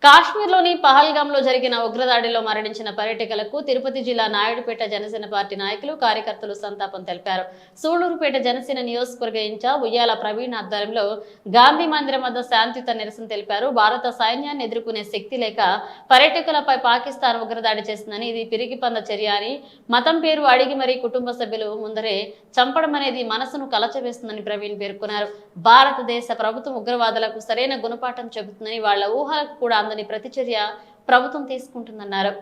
కాశ్మీర్లోని పహల్గాంలో జరిగిన ఉగ్రదాడిలో మరణించిన పర్యాటకులకు తిరుపతి జిల్లా నాయుడుపేట జనసేన పార్టీ నాయకులు కార్యకర్తలు సంతాపం తెలిపారు. సూళ్లూరుపేట జనసేన నియోజకవర్గ ఇన్ఛార్జ్ ఉయ్యాల ప్రవీణ్ ఆధ్వర్యంలో గాంధీ మందిరం వద్ద శాంతియుత నిరసన తెలిపారు. భారత సైన్యాన్ని ఎదుర్కొనే శక్తి లేక పర్యాటకులపై పాకిస్తాన్ ఉగ్రదాడి చేస్తుందని, ఇది పిరికిపంద చర్య అని, మతం పేరు అడిగి మరీ కుటుంబ సభ్యులు ముందరే చంపడం అనేది మనసును కలచవేస్తుందని ప్రవీణ్ పేర్కొన్నారు. భారతదేశ ప్రభుత్వం ఉగ్రవాదులకు సరైన గుణపాఠం చెబుతుందని, వాళ్ల ఊహలకు కూడా అందని ప్రతిచర్య ప్రభుత్వం తీసుకుంటుందన్నారు.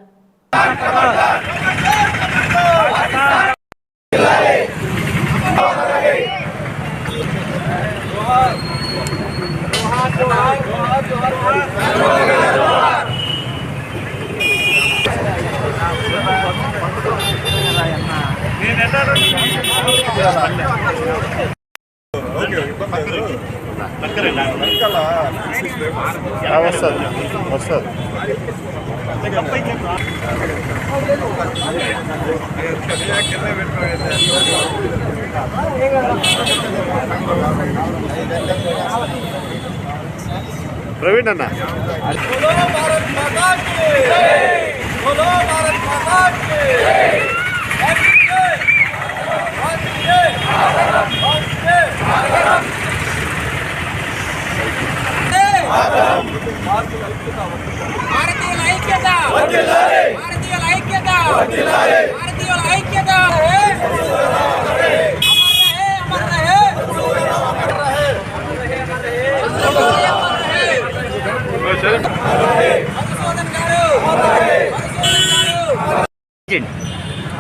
ప్రవీణ్ అన్న భారతీయుల ఐక్యత, భారతీయుల ఐక్యత, భారతీయుల ఐక్యత.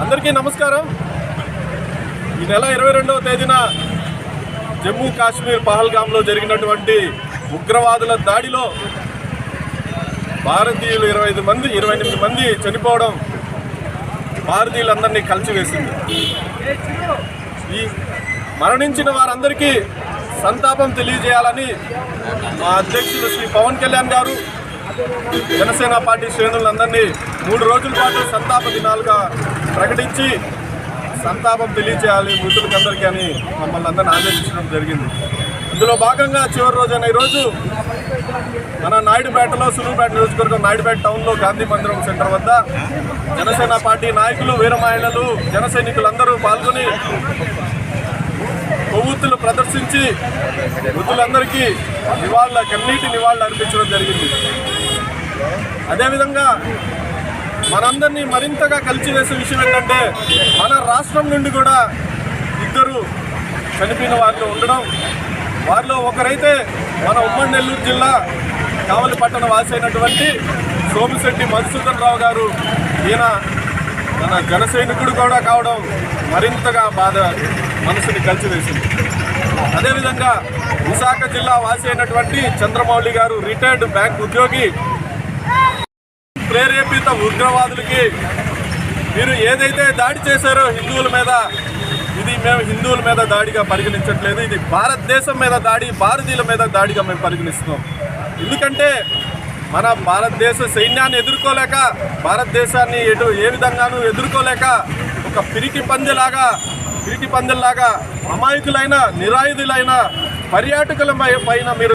అందరికీ నమస్కారం. ఈ నెల 22వ తేదీన జమ్మూ కాశ్మీర్ పహల్గాంలో జరిగినటువంటి ఉగ్రవాదుల దాడిలో భారతీయులు 28 మంది చనిపోవడం భారతీయులందరినీ కలిసివేసింది. ఈ మరణించిన వారందరికీ సంతాపం తెలియజేయాలని మా అధ్యక్షులు శ్రీ పవన్ కళ్యాణ్ గారు జనసేన పార్టీ శ్రేణులందరినీ 3 రోజుల పాటు సంతాప దినాలుగా ప్రకటించి సంతాపం తెలియజేయాలి మృతులకందరికీ అని మమ్మల్ని అందరినీ ఆదేశించడం జరిగింది. ఇందులో భాగంగా చివరి రోజైన ఈరోజు మన నాయుడుపేటలో, సూళ్లూరుపేట నియోజకవర్గం నాయుడుపేట టౌన్లో గాంధీ మందిరం సెంటర్ వద్ద జనసేన పార్టీ నాయకులు, వీర మహిళలు, జన సైనికులందరూ పాల్గొని కొవ్వొత్తులు ప్రదర్శించి మృతులందరికీ కన్నీటి నివాళులు అర్పించడం జరిగింది. అదేవిధంగా మనందరినీ మరింతగా కలిసివేసే విషయం ఏంటంటే, మన రాష్ట్రం నుండి కూడా 2 చనిపోయిన వారిలో ఉండడం. వారిలో ఒకరైతే మన ఉమ్మడి నెల్లూరు జిల్లా కావలి పట్టణ వాసి అయినటువంటి సోమిశెట్టి మధుసూదన్ రావు గారు. ఈయన మన జన సైనికుడు కూడా కావడం మరింతగా మనసుని కలిసివేసింది. అదేవిధంగా విశాఖ జిల్లా వాసి అయినటువంటి చంద్రమౌళి గారు, రిటైర్డ్ బ్యాంక్ ఉద్యోగి. ప్రేరేపిత ఉగ్రవాదులకి మీరు ఏదైతే దాడి చేశారో హిందువుల మీద, ఇది మేము హిందువుల మీద దాడిగా పరిగణించట్లేదు. ఇది భారతదేశం మీద దాడి, భారతీయుల మీద దాడిగా మేము పరిగణిస్తున్నాం. ఎందుకంటే మన భారతదేశ సైన్యాన్ని ఎదుర్కోలేక, భారతదేశాన్ని ఏ విధంగానూ ఎదుర్కోలేక ఒక పిరికి పందెల్లాగా అమాయకులైన, నిరాయుధులైన పర్యాటకుల పైన మీరు